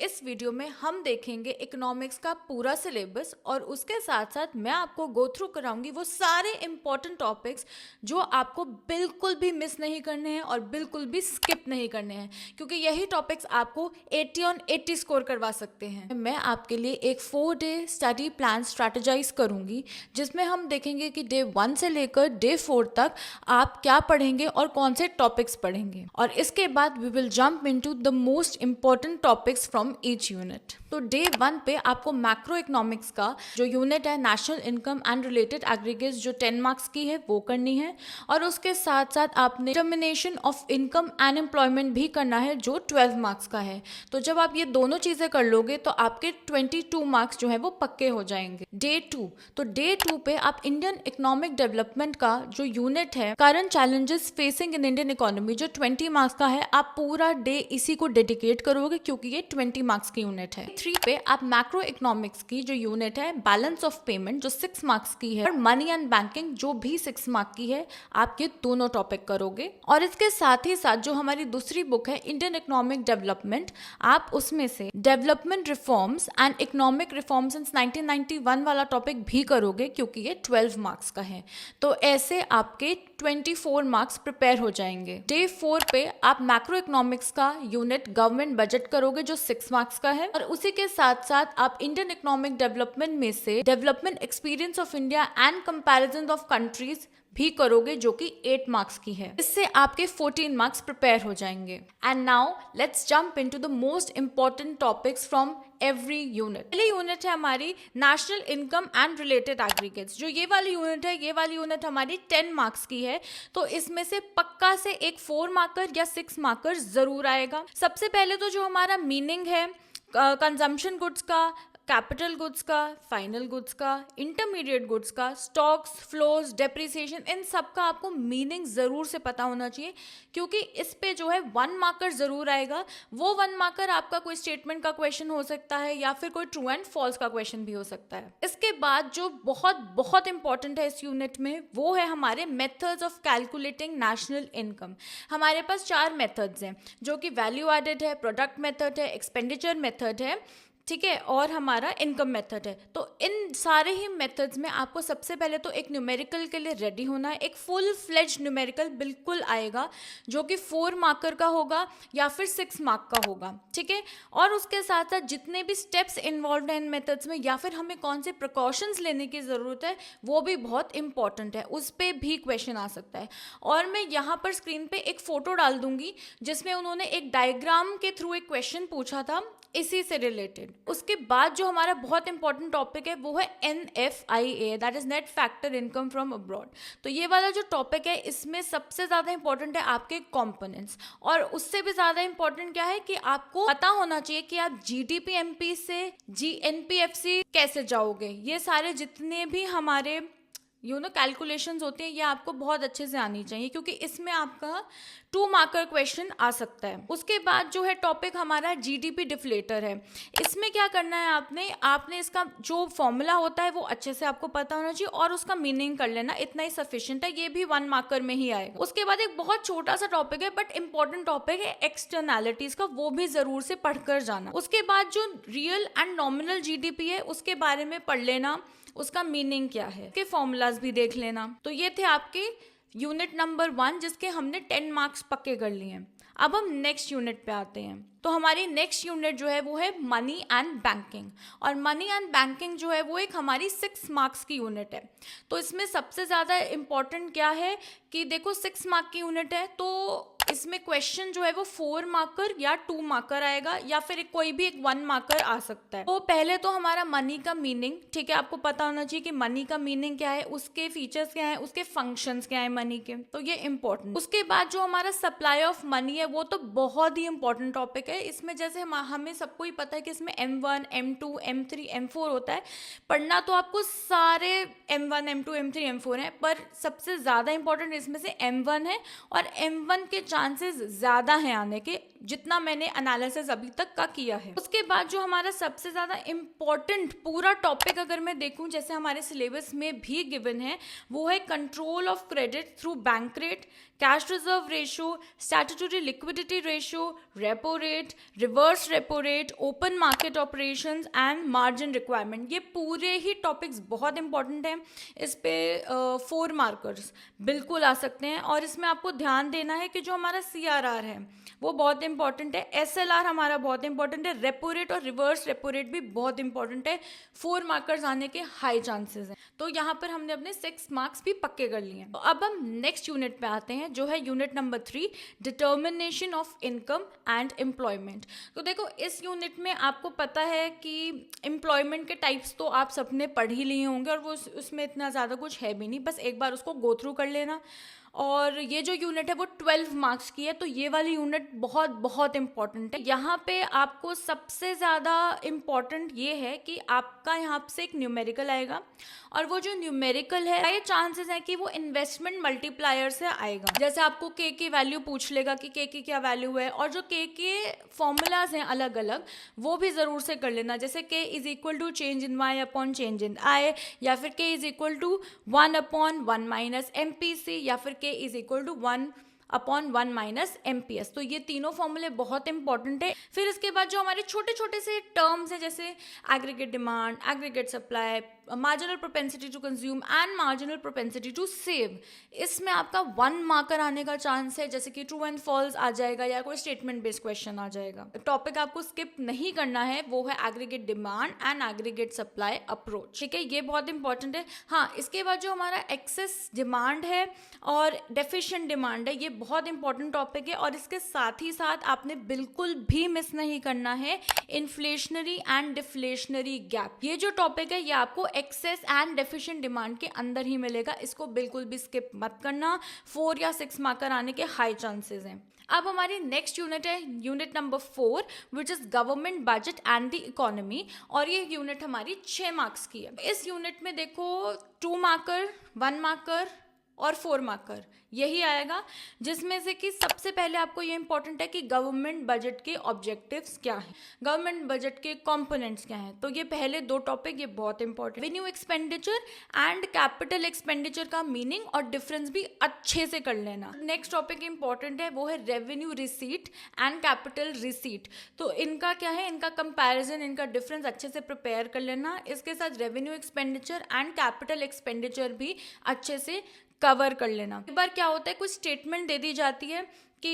इस वीडियो में हम देखेंगे इकोनॉमिक्स का पूरा सिलेबस और उसके साथ साथ मैं आपको गो थ्रू कराऊंगी वो सारे इंपॉर्टेंट टॉपिक्स जो आपको बिल्कुल भी मिस नहीं करने हैं और बिल्कुल भी स्किप नहीं करने हैं, क्योंकि यही टॉपिक्स आपको 80 ऑन 80 स्कोर करवा सकते हैं। मैं आपके लिए एक 4 डे स्टडी प्लान स्ट्रैटेजाइज करूंगी जिसमें हम देखेंगे कि डे 1 से लेकर डे 4 तक आप क्या पढ़ेंगे और कौन से टॉपिक्स पढ़ेंगे, और इसके बाद we will jump into the most important topics from each unit. तो डे 1 पे आपको मैक्रो इकोनॉमिक्स का जो यूनिट है national income and related aggregates जो 10 मार्क्स की है वो करनी है, और उसके साथ साथ आपने determination of income and employment भी करना है जो 12 मार्क्स का है। तो जब आप ये दोनों चीजें कर लोगे तो आपके 22 मार्क्स जो है वो पक्के हो जाएंगे। डे 2, तो डे 2 पे आप इंडियन इकोनॉमिक डेवलपमेंट का जो यूनिट है current challenges facing in Indian economy जो 20 मार्क्स का है, आप पूरा डे इसी को डेडिकेट करोगे क्योंकि ये 20 मार्क्स की यूनिट है। 3 पे आप मैक्रो इकोनॉमिक्स की जो यूनिट है बैलेंस ऑफ पेमेंट जो 6 मार्क्स की है और मनी एंड बैंकिंग जो भी 6 मार्क्स की है, आप ये दोनों टॉपिक करोगे। और इसके साथ ही साथ जो हमारी दूसरी बुक है इंडियन इकोनॉमिक डेवलपमेंट, आप उसमें से development reforms and economic reforms since 1991 वाला टॉपिक भी करोगे क्योंकि ये 12 मार्क्स का है। तो ऐसे आपके 24 मार्क्स प्रिपेयर हो जाएंगे। डे 4 पे आप मैक्रो इकोनॉमिक्स का यूनिट गवर्नमेंट बजट करोगे जो 6 मार्क्स का है, और उसी के साथ साथ आप इंडियन इकोनॉमिक डेवलपमेंट में से development experience of India and comparison of countries भी करोगे जो कि 8 मार्क्स की है। इससे आपके 14 मार्क्स प्रिपेयर हो जाएंगे। And now let's jump into the most important topics from every unit. पहली यूनिट है हमारी national income and related aggregates. जो ये वाली यूनिट है, ये वाली यूनिट हमारी 10 मार्क्स की है, तो इसमें से पक्का से एक 4 मार्कर या 6 मार्कर जरूर आएगा। सबसे पहले तो जो हमारा मीनिंग है कंजम्पशन गुड्स का, कैपिटल गुड्स का, फाइनल गुड्स का, इंटरमीडिएट गुड्स का, स्टॉक्स, फ्लोज, डेप्रिसिएशन, इन सब का आपको मीनिंग जरूर से पता होना चाहिए, क्योंकि इस पे जो है 1 मार्कर जरूर आएगा। वो 1 मार्कर आपका कोई स्टेटमेंट का क्वेश्चन हो सकता है या फिर कोई ट्रू एंड फॉल्स का क्वेश्चन भी हो सकता है। इसके बाद जो बहुत बहुत इंपॉर्टेंट है इस यूनिट में वो है हमारे methods of calculating national income. हमारे पास 4 मेथड्स हैं जो कि वैल्यू एडेड है, प्रोडक्ट मेथड है, एक्सपेंडिचर मेथड है, ठीक है, और हमारा इनकम मेथड है। तो इन सारे ही मेथड्स में आपको सबसे पहले तो एक न्यूमेरिकल के लिए रेडी होना है। एक फुल फ्लेज न्यूमेरिकल बिल्कुल आएगा जो कि 4 मार्कर का होगा या फिर 6 मार्क का होगा, ठीक है। और उसके साथ साथ जितने भी स्टेप्स इन्वॉल्व हैं इन मेथड्स में या फिर हमें कौन से प्रिकॉशंस लेने की ज़रूरत है वो भी बहुत इंपॉर्टेंट है, उस पर भी क्वेश्चन आ सकता है। और मैं यहाँ पर स्क्रीन पर एक फ़ोटो डाल दूंगी जिसमें उन्होंने एक डायग्राम के थ्रू एक क्वेश्चन पूछा था इसी से रिलेटेड। उसके बाद जो हमारा बहुत इंपॉर्टेंट टॉपिक है वो है NFIA, that is net factor income from abroad. तो ये वाला जो टॉपिक है इसमें सबसे ज्यादा इंपॉर्टेंट है आपके कंपोनेंट्स, और उससे भी ज्यादा इंपॉर्टेंट क्या है कि आपको पता होना चाहिए कि आप GDP-MP से NPFC कैसे जाओगे। ये सारे जितने भी हमारे कैलकुलेशंस होती हैं ये आपको बहुत अच्छे से आनी चाहिए, क्योंकि इसमें आपका 2 मार्कर क्वेश्चन आ सकता है। उसके बाद जो है टॉपिक हमारा GDP डिफ्लेटर है। इसमें क्या करना है, आपने इसका जो फॉर्मूला होता है वो अच्छे से आपको पता होना चाहिए और उसका मीनिंग कर लेना, इतना ही सफिशिएंट है। ये भी 1 मार्कर में ही आएगा। उसके बाद एक बहुत छोटा सा टॉपिक है बट इंपॉर्टेंट टॉपिक है एक्सटर्नैलिटीज का, वो भी जरूर से पढ़कर जाना। उसके बाद जो रियल एंड नॉमिनल GDP है उसके बारे में पढ़ लेना, उसका मीनिंग क्या है, के फॉर्मूलाज भी देख लेना। तो ये थे आपके यूनिट नंबर 1 जिसके हमने 10 मार्क्स पक्के कर लिए हैं। अब हम नेक्स्ट यूनिट पे आते हैं। तो हमारी नेक्स्ट यूनिट जो है वो है मनी एंड बैंकिंग, और मनी एंड बैंकिंग जो है वो एक हमारी 6 मार्क्स की यूनिट है। तो इसमें सबसे ज़्यादा इम्पॉर्टेंट क्या है कि देखो 6 मार्क की यूनिट है तो इसमें क्वेश्चन जो है वो 4 मार्कर या 2 मार्कर आएगा या फिर कोई भी एक 1 मार्कर आ सकता है। तो पहले तो हमारा मनी का मीनिंग, ठीक है, आपको पता होना चाहिए कि मनी का मीनिंग क्या है, उसके फीचर्स क्या है, उसके फंक्शंस क्या है मनी के, तो ये इंपॉर्टेंट। उसके बाद जो हमारा सप्लाई ऑफ मनी है वो तो बहुत ही इंपॉर्टेंट टॉपिक है। इसमें जैसे हमें सबको ही पता है कि इसमें M1, M2, M3, M4 होता है। पढ़ना तो आपको सारे M1, M2, M3, M4 है, पर सबसे ज्यादा इंपॉर्टेंट इसमें से M1 है, और M1 के चांसेस ज्यादा हैं आने के, जितना मैंने एनालिसिस अभी तक का किया है। उसके बाद जो हमारा सबसे ज्यादा इंपॉर्टेंट पूरा टॉपिक अगर मैं देखूं जैसे हमारे सिलेबस में भी गिवन है वो है control of credit through bank rate, cash reserve ratio, statutory liquidity ratio, repo rate, rate, reverse repo rate, open market operations and margin requirement. ये पूरे ही टॉपिक्स बहुत इंपॉर्टेंट हैं। इस पे 4 मार्कर्स बिल्कुल आ सकते हैं और इसमें आपको ध्यान देना है कि जो हमारा CRR है वो बहुत इंपॉर्टेंट है, SLR हमारा बहुत इंपॉर्टेंट है, रेपो रेट और रिवर्स रेपो रेट भी बहुत इंपॉर्टेंट है। 4 मार्कर्स आने के हाई चांसेस हैं। तो यहाँ पर हमने अपने 6 मार्क्स भी पक्के कर लिए हैं। तो अब हम नेक्स्ट यूनिट पे आते हैं जो है unit number 3, determination of income and employment. तो देखो इस यूनिट में आपको पता है कि एम्प्लॉयमेंट के टाइप्स तो आप सबने पढ़ ही लिए होंगे और वो उसमें इतना ज़्यादा कुछ है भी नहीं, बस एक बार उसको गो थ्रू कर लेना। और ये जो यूनिट है वो 12 मार्क्स की है, तो ये वाली यूनिट बहुत बहुत इंपॉर्टेंट है। यहाँ पे आपको सबसे ज़्यादा इम्पॉर्टेंट ये है कि आपका यहाँ से एक न्यूमेरिकल आएगा और वो जो न्यूमेरिकल है ये चांसेस है कि वो इन्वेस्टमेंट मल्टीप्लायर से आएगा। जैसे आपको के की वैल्यू पूछ लेगा कि के की क्या वैल्यू है, और जो के फॉर्मूलाज हैं अलग अलग वो भी ज़रूर से कर लेना। जैसे K is equal to change in Y upon change in I, या फिर K is equal to 1/1 minus MPC, या फिर K is equal to 1/1 minus MPS। तो ये तीनों फॉर्मूले बहुत इंपॉर्टेंट है। फिर इसके बाद जो हमारे छोटे छोटे से टर्म्स हैं जैसे aggregate demand, aggregate supply, marginal propensity to consume and marginal propensity to save, इसमें आपका 1 मार्कर आने का चांस है, जैसे कि ट्रू एंड फॉल्स आ जाएगा या कोई स्टेटमेंट बेस्ड क्वेश्चन आ जाएगा। टॉपिक आपको स्किप नहीं करना है वो है aggregate demand and aggregate supply approach. ठीक है, ये बहुत इंपॉर्टेंट है। हाँ, इसके बाद जो हमारा एक्सेस डिमांड है और डेफिशिएंट डिमांड है, ये बहुत इंपॉर्टेंट टॉपिक है। और इसके साथ ही साथ आपने बिल्कुल भी मिस नहीं करना है इन्फ्लेशनरी एंड डिफ्लेशनरी गैप। ये जो टॉपिक है ये आपको एक्सेस एंड डेफिशिएंट डिमांड के अंदर ही मिलेगा, इसको बिल्कुल भी स्किप मत करना। 4 या 6 मार्कर आने के हाई चांसेस हैं। अब हमारी नेक्स्ट यूनिट है unit number 4 which is government budget and the economy, और ये यूनिट हमारी 6 मार्क्स की है। इस यूनिट में देखो 2 मार्कर, 1 मार्कर और 4 मार्कर यही आएगा, जिसमें से कि सबसे पहले आपको ये इंपॉर्टेंट है कि गवर्नमेंट बजट के ऑब्जेक्टिव्स क्या हैं, गवर्नमेंट बजट के कंपोनेंट्स क्या हैं। तो ये पहले 2 टॉपिक ये बहुत important. Revenue expenditure and capital expenditure का मीनिंग और डिफरेंस भी अच्छे से कर लेना। नेक्स्ट टॉपिक इंपॉर्टेंट है वो है revenue receipt and capital receipt. तो इनका क्या है, इनका कंपैरिजन, इनका डिफरेंस अच्छे से प्रिपेयर कर लेना। इसके साथ revenue expenditure and capital expenditure भी अच्छे से कवर कर लेना। एक बार क्या होता है, कुछ स्टेटमेंट दे दी जाती है कि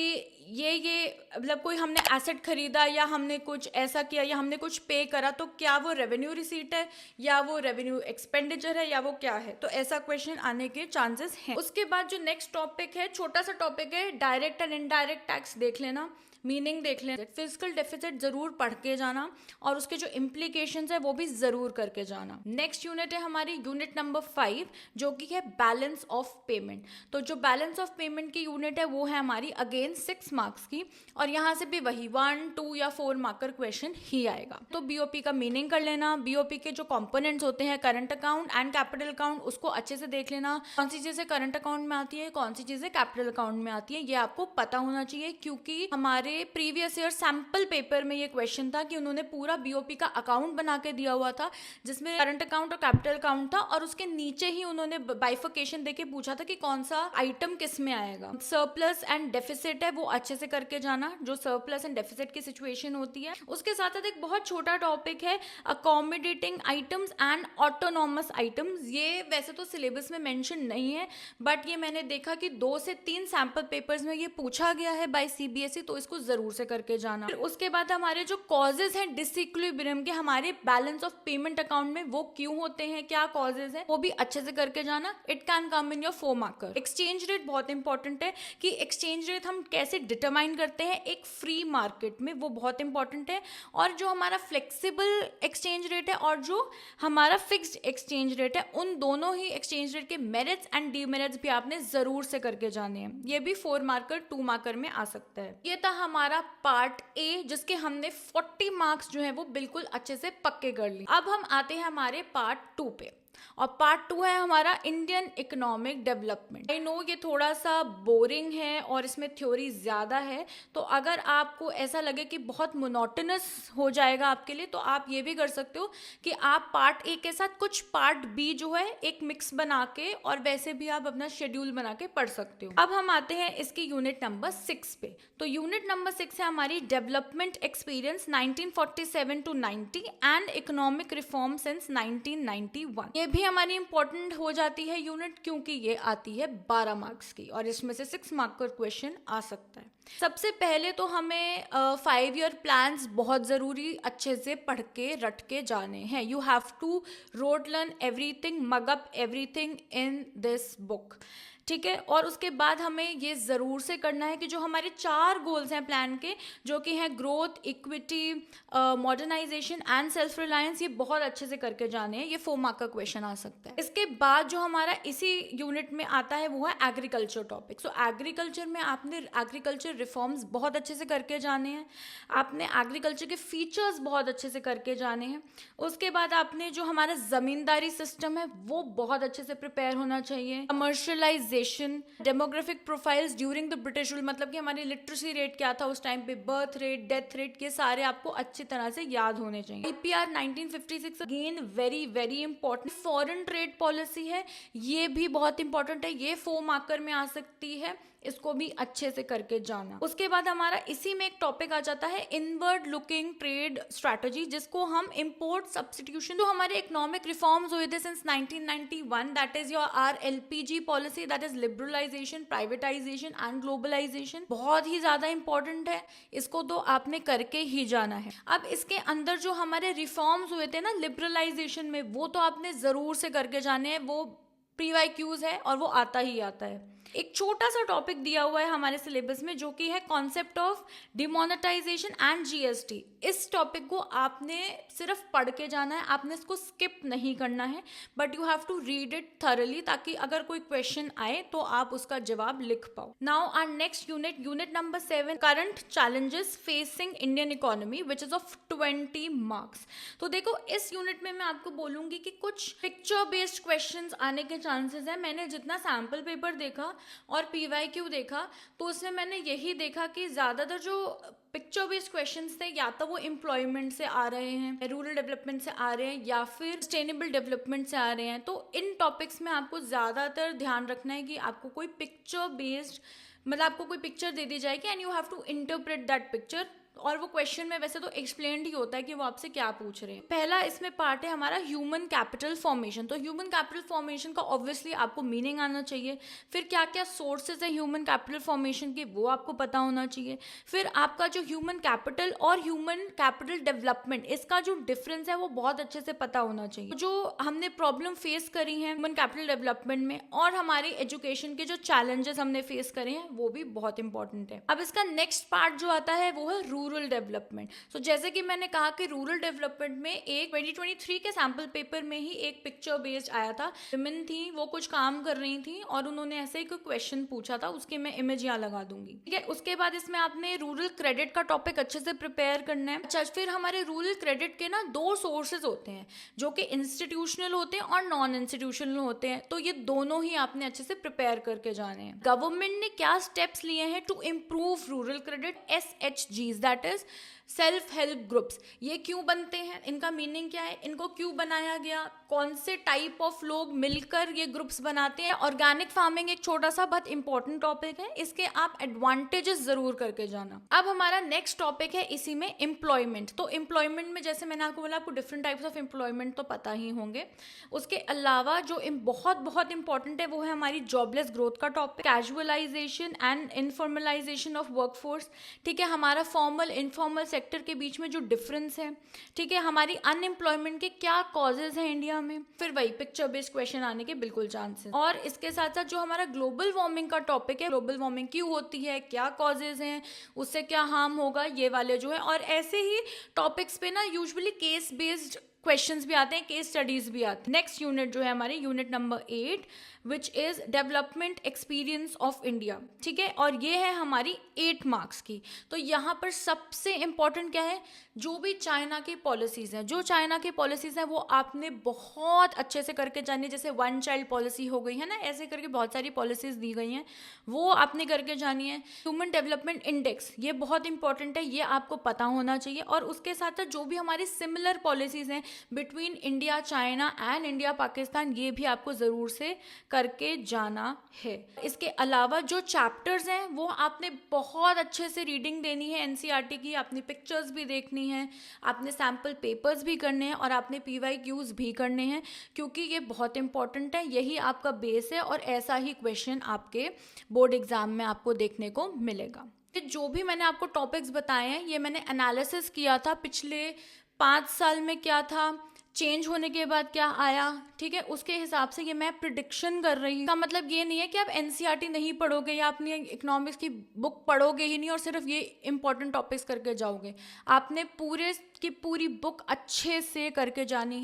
ये मतलब कोई हमने एसेट खरीदा या हमने कुछ ऐसा किया या हमने कुछ पे करा, तो क्या वो रेवेन्यू रिसीट है या वो रेवेन्यू एक्सपेंडिचर है या वो क्या है। तो ऐसा क्वेश्चन आने के चांसेस हैं। उसके बाद जो नेक्स्ट टॉपिक है, छोटा सा टॉपिक है, डायरेक्ट एंड इनडायरेक्ट टैक्स देख लेना, मीनिंग देख लें। फिजिकल डेफिसिट जरूर पढ़ के जाना और उसके जो इम्प्लीकेशंस है वो भी जरूर करके जाना। नेक्स्ट यूनिट है हमारी यूनिट नंबर 5 जो कि है बैलेंस ऑफ पेमेंट। तो जो बैलेंस ऑफ पेमेंट की यूनिट है वो है हमारी अगेन 6 मार्क्स की, और यहाँ से भी वही 1, 2 या 4 मार्कर क्वेश्चन ही आएगा। तो BOP का मीनिंग कर लेना, BOP के जो कंपोनेंट्स होते हैं current account and capital account उसको अच्छे से देख लेना, कौन सी चीजें करंट अकाउंट में आती है, कौन सी चीजें कैपिटल अकाउंट में आती है, ये आपको पता होना चाहिए। क्योंकि हमारे प्रीवियस ईयर सैंपल पेपर में ये क्वेश्चन था कि उन्होंने पूरा BOP का अकाउंट बना के दिया हुआ था जिसमें करंट अकाउंट और कैपिटल अकाउंट था, और उसके नीचे ही उन्होंने बाइफिकेशन देके पूछा था कि कौन सा आइटम किस में आएगा। सरप्लस एंड डेफिसिट है वो अच्छे से करके जाना, जो सरप्लस एंड डेफिसिट की सिचुएशन होती है। उसके साथ साथ एक बहुत छोटा टॉपिक है accommodating items and autonomous items. ये वैसे तो सिलेबस में मेंशन नहीं है, बट ये मैंने देखा कि 2 से 3 सैंपल पेपर्स में ये पूछा गया है बाय CBSE, तो इसको जरूर से करके जाना। फिर उसके बाद हमारे जो कॉजेज हैं डिसइक्विलिब्रियम के हमारे बैलेंस ऑफ पेमेंट अकाउंट में, वो क्यों होते हैं, क्या कॉजेज है, वो भी अच्छे से करके जाना। It can come in your 4 marker. Exchange rate बहुत इंपॉर्टेंट है कि एक्सचेंज रेट हम कैसे डिटरमाइन करते हैं एक फ्री मार्केट में, वो बहुत इंपॉर्टेंट है। और जो हमारा फ्लेक्सिबल एक्सचेंज रेट है और जो हमारा फिक्स्ड एक्सचेंज रेट है, उन दोनों ही एक्सचेंज रेट के मेरिट्स एंड डीमेरिट्स भी आपने जरूर से करके जाने हैं। ये भी 4 मार्कर 2 मार्कर में आ सकता है। ये था हमारा पार्ट A जिसके हमने 40 मार्क्स जो है वो बिल्कुल अच्छे से पक्के कर लिए। अब हम आते हैं हमारे पार्ट 2 पे। और पार्ट 2 है हमारा Indian economic development. I know ये थोड़ा सा बोरिंग है और इसमें थ्योरी ज़्यादा है, तो अगर आपको ऐसा लगे कि बहुत मोनोटोनस हो जाएगा आपके लिए, तो आप ये भी कर सकते हो कि आप पार्ट ए के साथ कुछ पार्ट बी जो है एक मिक्स बना के, और वैसे भी आप अपना शेड्यूल बना के पढ़ सकते हो। अब हम आते हैं इसकी यूनिट नंबर 6 पे। तो यूनिट नंबर 6 है हमारी development experience 1947 to 90 and economic reform since 1991। ये भी हमारी इंपॉर्टेंट हो जाती है यूनिट, क्योंकि ये आती है 12 मार्क्स की और इसमें से 6 मार्क का क्वेश्चन आ सकता है। सबसे पहले तो हमें 5 ईयर प्लान्स बहुत ज़रूरी अच्छे से पढ़ के रट के जाने हैं। You have to rote learn everything, mug up everything in this book, ठीक है। और उसके बाद हमें ये ज़रूर से करना है कि जो हमारे 4 गोल्स हैं प्लान के, जो कि हैं growth, equity, modernisation and self reliance, ये बहुत अच्छे से करके जाने हैं। ये 4 मार्क का क्वेश्चन आ सकता है। इसके बाद जो हमारा इसी यूनिट में आता है वो है एग्रीकल्चर टॉपिक। सो एग्रीकल्चर में आपने एग्रीकल्चर रिफॉर्म्स बहुत अच्छे से करके जाने हैं, आपने एग्रीकल्चर के फीचर्स बहुत अच्छे से करके जाने हैं। उसके बाद आपने जो हमारा ज़मींदारी सिस्टम है वो बहुत अच्छे से प्रिपेयर होना चाहिए। Commercialisation, demographic profiles during the British rule, मतलब कि हमारी लिटरेसी रेट क्या था उस टाइम पे, बर्थ रेट, डेथ रेट, ये सारे आपको अच्छी तरह से याद होने चाहिए। IPR 1956 again very very important. Foreign trade policy है, ये भी बहुत इंपॉर्टेंट है, ये 4 मार्कर में आ सकती है, इसको भी अच्छे से करके जाना। उसके बाद हमारा इसी में एक टॉपिक आ जाता है इनवर्ड लुकिंग ट्रेड स्ट्रैटेजी, जिसको हम इंपोर्ट सब्स्टिट्यूशन, जो हमारे इकोनॉमिक रिफॉर्म्स हुए थे since 1991, that is your RLPG policy, that is liberalisation, privatisation and globalisation, बहुत ही ज्यादा इंपॉर्टेंट है, इसको तो आपने करके ही जाना है। अब इसके अंदर जो हमारे रिफॉर्म्स हुए थे ना लिबरलाइजेशन में, वो तो आपने जरूर से करके जाने हैं, वो PYQs है और वो आता ही आता है। एक छोटा सा टॉपिक दिया हुआ है हमारे सिलेबस में जो कि है concept of demonetisation and GST। इस टॉपिक को आपने सिर्फ पढ़ के जाना है, आपने इसको स्किप नहीं करना है, but you have to read it thoroughly, ताकि अगर कोई क्वेश्चन आए तो आप उसका जवाब लिख पाओ। Now our next unit, unit number 7, current challenges facing Indian economy, which is of 20 marks. तो देखो इस यूनिट में मैं आपको बोलूंगी कि कुछ पिक्चर बेस्ड क्वेश्चंस आने के चांसेस है। मैंने जितना सैम्पल पेपर देखा और PYQ देखा, तो उसमें मैंने यही देखा कि ज़्यादातर जो पिक्चर बेस्ड क्वेश्चंस थे, या तो वो एम्प्लॉयमेंट से आ रहे हैं, रूरल डेवलपमेंट से आ रहे हैं, या फिर सस्टेनेबल डेवलपमेंट से आ रहे हैं। तो इन टॉपिक्स में आपको ज़्यादातर ध्यान रखना है कि आपको कोई पिक्चर बेस्ड, मतलब आपको कोई पिक्चर दे दी जाएगी and you have to interpret that picture, और वो क्वेश्चन में वैसे तो एक्सप्लेन्ड ही होता है कि वो आपसे क्या पूछ रहे हैं। पहला इसमें पार्ट है हमारा ह्यूमन कैपिटल फॉर्मेशन। तो ह्यूमन कैपिटल फॉर्मेशन का ऑब्वियसली आपको मीनिंग आना चाहिए, फिर क्या क्या सोर्सेज है ह्यूमन कैपिटल फॉर्मेशन के वो आपको पता होना चाहिए, फिर आपका जो ह्यूमन कैपिटल और ह्यूमन कैपिटल डेवलपमेंट, इसका जो डिफरेंस है वो बहुत अच्छे से पता होना चाहिए। जो हमने प्रॉब्लम फेस करी है ह्यूमन कैपिटल डेवलपमेंट में, और हमारी एजुकेशन के जो चैलेंजेस हमने फेस करे हैं, वो भी बहुत इंपॉर्टेंट है। अब इसका नेक्स्ट पार्ट जो आता है वो है रूरल डेवलपमेंट। सो जैसे कि मैंने कहा कि रूरल डेवलपमेंट में एक 2023 के सैम्पल पेपर में ही एक पिक्चर बेस्ड आया था। विमेन थी, वो कुछ काम कर रही थी और उन्होंने ऐसे एक क्वेश्चन पूछा था, उसकी मैं इमेज यहाँ लगा दूंगी, ठीक है। उसके बाद इसमें आपने रूरल क्रेडिट का टॉपिक अच्छे से प्रिपेयर करना है। अच्छा, फिर हमारे रूरल क्रेडिट के ना 2 सोर्सेज होते हैं, जो कि इंस्टीट्यूशनल होते हैं और नॉन इंस्टीट्यूशनल होते हैं। तो ये दोनों ही आपने अच्छे से प्रिपेयर करके जाने हैं। गवर्नमेंट ने क्या स्टेप्स लिए हैं to improve rural credit? SHGs, that is self help groups. ये क्यों बनते हैं, इनका मीनिंग क्या है, इनको क्यों बनाया गया, कौन से टाइप ऑफ लोग मिलकर ये ग्रुप्स बनाते हैं। ऑर्गेनिक फार्मिंग एक छोटा सा बहुत इंपॉर्टेंट टॉपिक है, इसके आप एडवांटेजेस जरूर करके जाना। अब हमारा नेक्स्ट टॉपिक है इसी में एम्प्लॉयमेंट। तो एम्प्लॉयमेंट में जैसे मैंने आपको बोला, आपको डिफरेंट टाइप्स ऑफ एम्प्लॉयमेंट तो पता ही होंगे। उसके अलावा जो बहुत बहुत इंपॉर्टेंट है वो है हमारी जॉबलेस ग्रोथ का topic, casualisation and informalisation of workforce, ठीक है। हमारा फॉर्मल इनफॉर्मल सेक्टर के बीच में जो डिफरेंस है, ठीक है। हमारी अनएम्प्लॉयमेंट के क्या कॉजेज हैं इंडिया में, फिर वही पिक्चर बेस्ड क्वेश्चन आने के बिल्कुल चांसेस। और इसके साथ साथ जो हमारा ग्लोबल वार्मिंग का टॉपिक है, ग्लोबल वार्मिंग क्यों होती है, क्या कॉजेज हैं, उससे क्या हार्म होगा, ये वाले जो है। और ऐसे ही टॉपिक्स पे ना यूजुअली केस बेस्ड क्वेश्चंस भी आते हैं, केस स्टडीज भी आते हैं। नेक्स्ट यूनिट जो है हमारी unit number 8 which is development experience of India, ठीक है, और ये है हमारी 8 मार्क्स की। तो यहाँ पर सबसे इंपॉर्टेंट क्या है, जो भी चाइना की पॉलिसीज हैं, जो चाइना की पॉलिसीज हैं वो आपने बहुत अच्छे से करके जानी है। जैसे वन चाइल्ड पॉलिसी हो गई है ना, ऐसे करके बहुत सारी पॉलिसीज दी गई हैं, वो आपने करके जानी है। ह्यूमन डेवलपमेंट इंडेक्स, ये बहुत इंपॉर्टेंट है, ये आपको पता होना चाहिए। और उसके साथ साथ जो भी हमारी सिमिलर पॉलिसीज हैं between India China and India Pakistan, ये भी आपको ज़रूर से करके जाना है। इसके अलावा जो चैप्टर्स हैं वो आपने बहुत अच्छे से रीडिंग देनी है एनसीईआरटी की, आपने पिक्चर्स भी देखनी है, आपने सैम्पल पेपर्स भी करने हैं और आपने पीवाईक्यूज भी करने हैं, क्योंकि ये बहुत इंपॉर्टेंट है, यही आपका बेस है और ऐसा ही क्वेश्चन आपके बोर्ड एग्जाम में आपको देखने को मिलेगा। जो भी मैंने आपको टॉपिक्स बताए हैं ये मैंने एनालिसिस किया था, पिछले 5 साल में क्या था, चेंज होने के बाद क्या आया, ठीक है, उसके हिसाब से ये मैं प्रिडिक्शन कर रही हूँ। मतलब ये नहीं है कि आप एनसीईआरटी नहीं पढ़ोगे या अपनी इकोनॉमिक्स की बुक पढ़ोगे ही नहीं और सिर्फ ये इंपॉर्टेंट टॉपिक्स करके जाओगे। आपने पूरे की पूरी बुक अच्छे से करके जानी है।